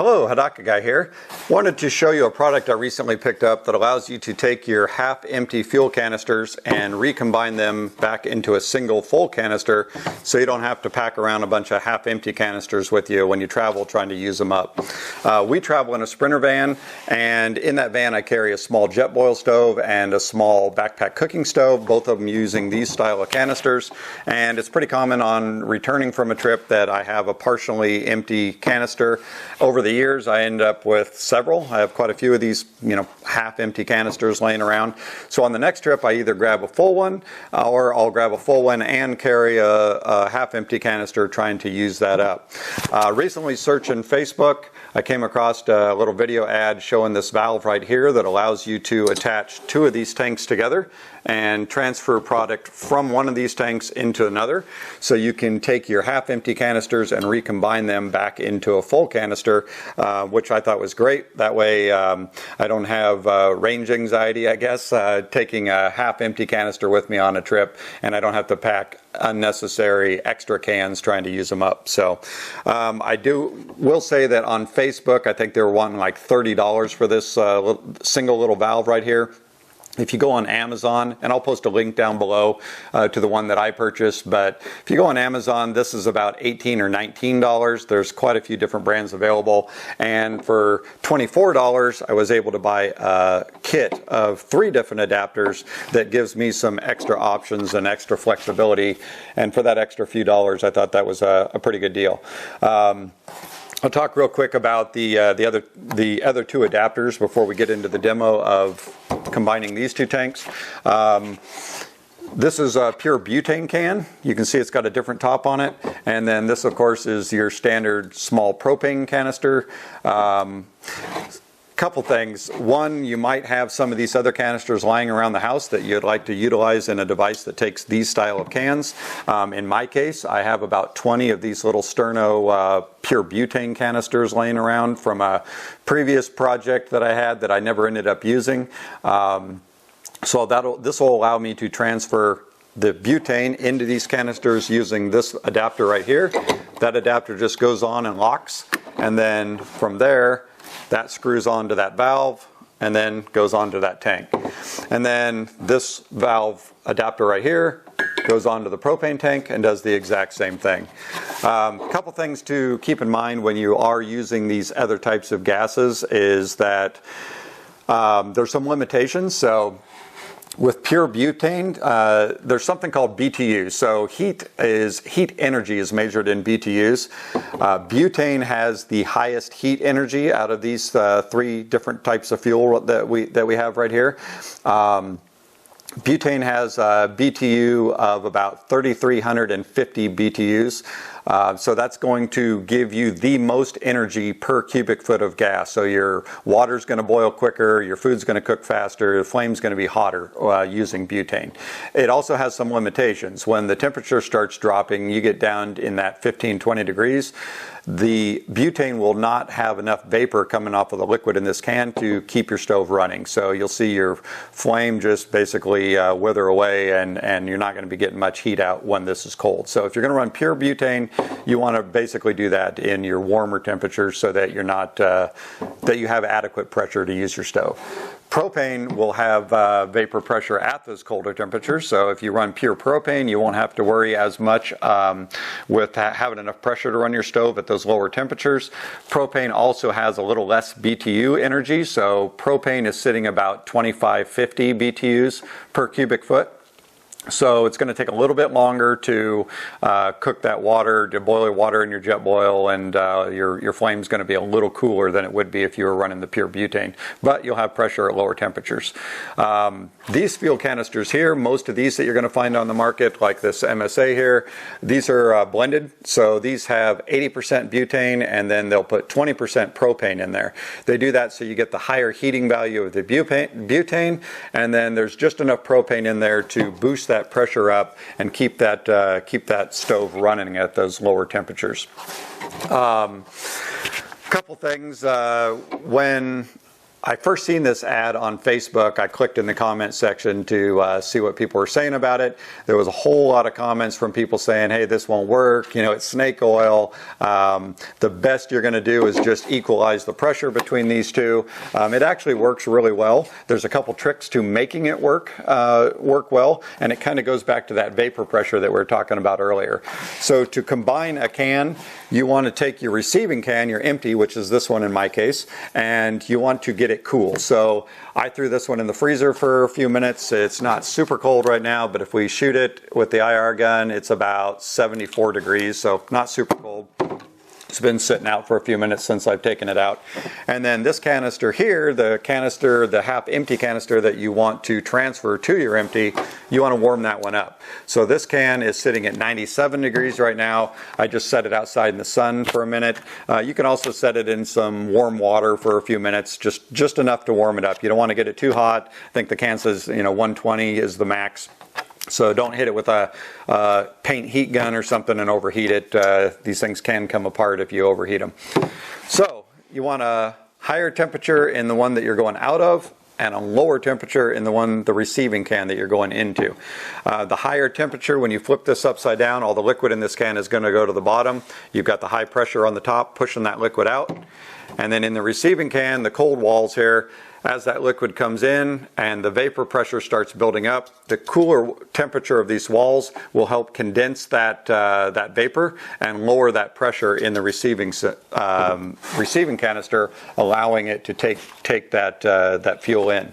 Hello, Hodakaguy here. Wanted to show you a product I recently picked up that allows you to take your half-empty fuel canisters and recombine them back into a single full canister, so you don't have to pack around a bunch of half-empty canisters with you when you travel trying to use them up. We travel in a Sprinter van, and in that van I carry a small jet boil stove and a small backpack cooking stove, both of them using these style of canisters. And it's pretty common on returning from a trip that I have a partially empty canister. Over the years I end up with several. I have quite a few of these, half-empty canisters laying around. So on the next trip I either grab a full one or I'll grab a full one and carry a half-empty canister trying to use that up. Recently searching Facebook, I came across a little video ad showing this valve right here that allows you to attach two of these tanks together and transfer product from one of these tanks into another. So you can take your half-empty canisters and recombine them back into a full canister, which I thought was great. That way I don't have range anxiety, I guess, taking a half-empty canister with me on a trip, and I don't have to pack unnecessary extra cans trying to use them up. So I will say that on Facebook I think they were wanting like $30 for this single little valve right here. If you go on Amazon, and I'll post a link down below to the one that I purchased, but if you go on Amazon, this is about $18 or $19. There's quite a few different brands available, and for $24 I was able to buy a kit of 3 different adapters that gives me some extra options and extra flexibility, and for that extra few dollars I thought that was a pretty good deal. I'll talk real quick about the other 2 adapters before we get into the demo of combining these 2 tanks. This is a pure butane can. You can see it's got a different top on it, and then this of course is your standard small propane canister. Couple things. One, you might have some of these other canisters lying around the house that you'd like to utilize in a device that takes these style of cans. In my case, I have about 20 of these little Sterno pure butane canisters laying around from a previous project that I had that I never ended up using. So this will allow me to transfer the butane into these canisters using this adapter right here. That adapter just goes on and locks, and then from there that screws onto that valve and then goes onto that tank. And then this valve adapter right here goes onto the propane tank and does the exact same thing. A couple things to keep in mind when you are using these other types of gases is that there's some limitations. So with pure butane, there's something called BTUs. So heat energy is measured in BTUs. Butane has the highest heat energy out of these 3 different types of fuel that we have right here. Butane has a BTU of about 3,350 BTUs. So that's going to give you the most energy per cubic foot of gas. So your water's going to boil quicker, your food's going to cook faster, the flame's going to be hotter using butane. It also has some limitations. When the temperature starts dropping, you get down in that 15-20 degrees. The butane will not have enough vapor coming off of the liquid in this can to keep your stove running. So you'll see your flame just basically wither away, and you're not going to be getting much heat out when this is cold. So if you're going to run pure butane, you want to basically do that in your warmer temperatures so that you're not that you have adequate pressure to use your stove. Propane will have vapor pressure at those colder temperatures, so if you run pure propane, you won't have to worry as much with having enough pressure to run your stove at those lower temperatures. Propane also has a little less BTU energy, so propane is sitting about 25-50 BTUs per cubic foot. So it's going to take a little bit longer to cook that water, to boil your water in your jet boil, and your flame's going to be a little cooler than it would be if you were running the pure butane. But you'll have pressure at lower temperatures. These fuel canisters here, most of these that you're going to find on the market, like this MSA here, these are blended. So these have 80% butane, and then they'll put 20% propane in there. They do that so you get the higher heating value of the butane, and then there's just enough propane in there to boost that pressure up and keep that stove running at those lower temperatures. Couple things when I first seen this ad on Facebook. I clicked in the comment section to see what people were saying about it. There was a whole lot of comments from people saying, hey, this won't work, you know, it's snake oil. The best you're going to do is just equalize the pressure between these two. It actually works really well. There's a couple tricks to making it work well, and it kind of goes back to that vapor pressure that we were talking about earlier. So to combine a can, you want to take your receiving can, your empty, which is this one in my case, and you want to get it cool. So I threw this one in the freezer for a few minutes. It's not super cold right now, but if we shoot it with the IR gun, it's about 74 degrees, so not super cold. It's been sitting out for a few minutes since I've taken it out. And then this canister here, the canister, the half empty canister that you want to transfer to your empty, you want to warm that one up. So this can is sitting at 97 degrees right now. I just set it outside in the sun for a minute. You can also set it in some warm water for a few minutes, just enough to warm it up. You don't want to get it too hot. I think the can says, 120 is the max. So don't hit it with a paint heat gun or something and overheat it. These things can come apart if you overheat them. So you want a higher temperature in the one that you're going out of, and a lower temperature in the receiving can that you're going into. The higher temperature, when you flip this upside down, all the liquid in this can is going to go to the bottom. You've got the high pressure on the top pushing that liquid out. And then in the receiving can, the cold walls here, as that liquid comes in and the vapor pressure starts building up, the cooler temperature of these walls will help condense that vapor and lower that pressure in the receiving canister, allowing it to take that fuel in.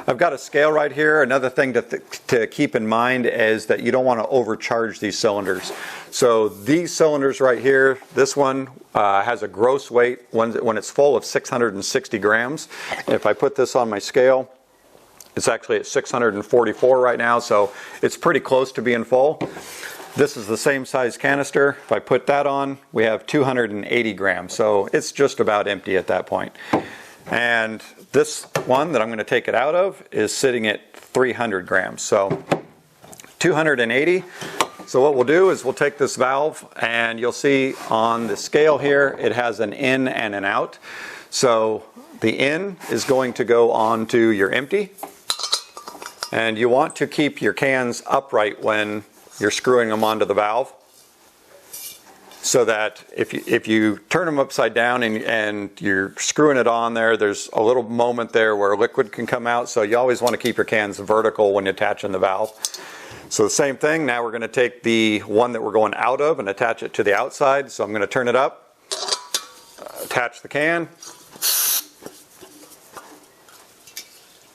I've got a scale right here. Another thing to keep in mind is that you don't want to overcharge these cylinders. So these cylinders right here, this one has a gross weight when it's full of 660 grams. If I put this on my scale, it's actually at 644 right now, so it's pretty close to being full. This is the same size canister. If I put that on, we have 280 grams, so it's just about empty at that point. And this one that I'm going to take it out of is sitting at 300 grams, so 280. So what we'll do is we'll take this valve, and you'll see on the scale here it has an in and an out. So the in is going to go on to your empty, and you want to keep your cans upright when you're screwing them onto the valve, so that if you turn them upside down and you're screwing it on there, there's a little moment there where liquid can come out, so you always want to keep your cans vertical when you're attaching the valve. So the same thing, now we're going to take the one that we're going out of and attach it to the outside. So I'm going to turn it up, attach the can,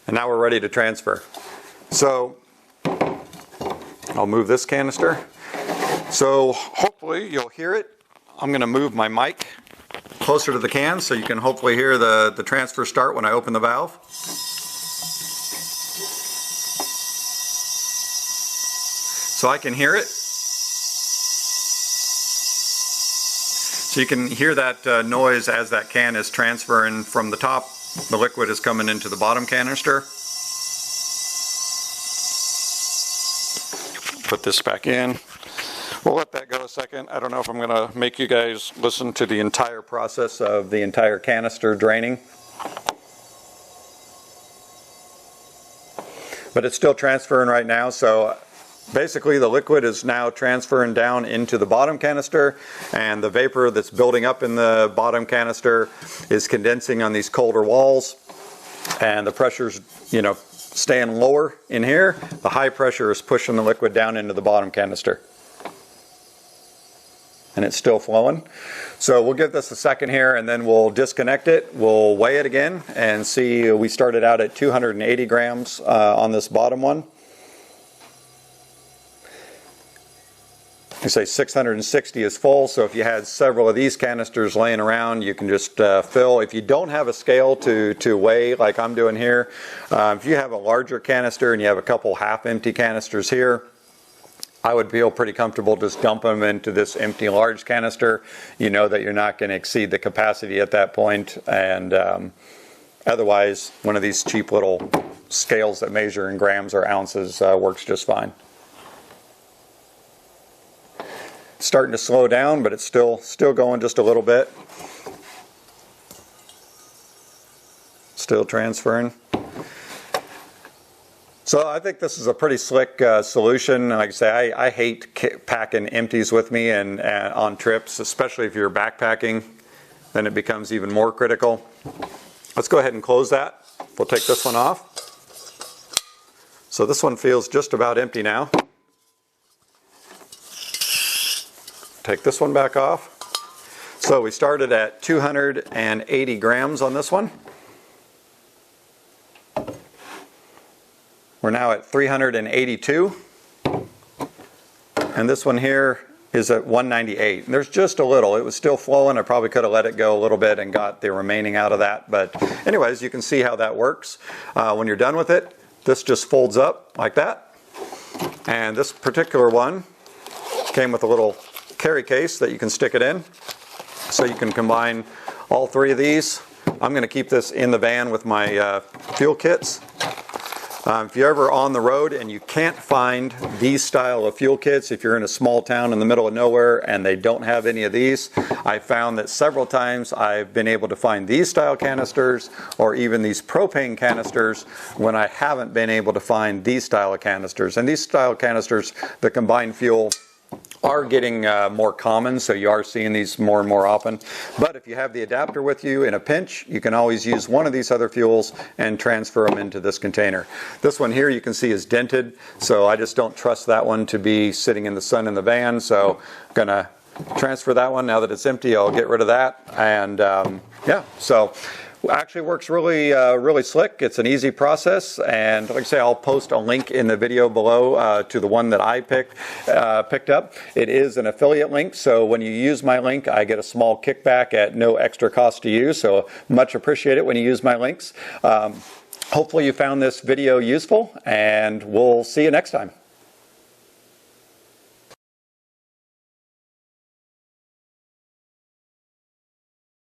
and now we're ready to transfer. So I'll move this canister. So hopefully you'll hear it. I'm going to move my mic closer to the can so you can hopefully hear the transfer start when I open the valve. So I can hear it. So you can hear that noise as that can is transferring from the top. The liquid is coming into the bottom canister. Put this back in. We'll let that go a second. I don't know if I'm going to make you guys listen to the entire process of the entire canister draining. But it's still transferring right now, so basically the liquid is now transferring down into the bottom canister, and the vapor that's building up in the bottom canister is condensing on these colder walls, and the pressure's staying lower in here. The high pressure is pushing the liquid down into the bottom canister, and it's still flowing. So we'll give this a second here, and then we'll disconnect it. We'll weigh it again and see. We started out at 280 grams on this bottom one. You say 660 is full, so if you had several of these canisters laying around, you can just fill. If you don't have a scale to weigh like I'm doing here, if you have a larger canister and you have a couple half-empty canisters here, I would feel pretty comfortable just dumping them into this empty large canister. You know that you're not going to exceed the capacity at that point, and otherwise one of these cheap little scales that measure in grams or ounces works just fine. Starting to slow down, but it's still going just a little bit. Still transferring. So I think this is a pretty slick solution. Like I say, I hate packing empties with me and on trips, especially if you're backpacking. Then it becomes even more critical. Let's go ahead and close that. We'll take this one off. So this one feels just about empty now. Take this one back off. So we started at 280 grams on this one. We're now at 382. And this one here is at 198. And there's just a little. It was still flowing. I probably could have let it go a little bit and got the remaining out of that. But anyways, you can see how that works. When you're done with it, this just folds up like that. And this particular one came with a little carry case that you can stick it in. So you can combine all three of these. I'm going to keep this in the van with my fuel kits. If you're ever on the road and you can't find these style of fuel kits, if you're in a small town in the middle of nowhere and they don't have any of these, I found that several times I've been able to find these style canisters or even these propane canisters when I haven't been able to find these style of canisters. And these style canisters, the combined fuel, are getting more common, so you are seeing these more and more often. But if you have the adapter with you in a pinch, you can always use one of these other fuels and transfer them into this container. This one here you can see is dented, so I just don't trust that one to be sitting in the sun in the van, so I'm gonna transfer that one. Now that it's empty, I'll get rid of that. And yeah, so actually works really really slick. It's an easy process, and like I say, I'll post a link in the video below to the one that I picked up. It is an affiliate link, so when you use my link, I get a small kickback at no extra cost to you, so much appreciate it when you use my links. Hopefully you found this video useful, and we'll see you next time.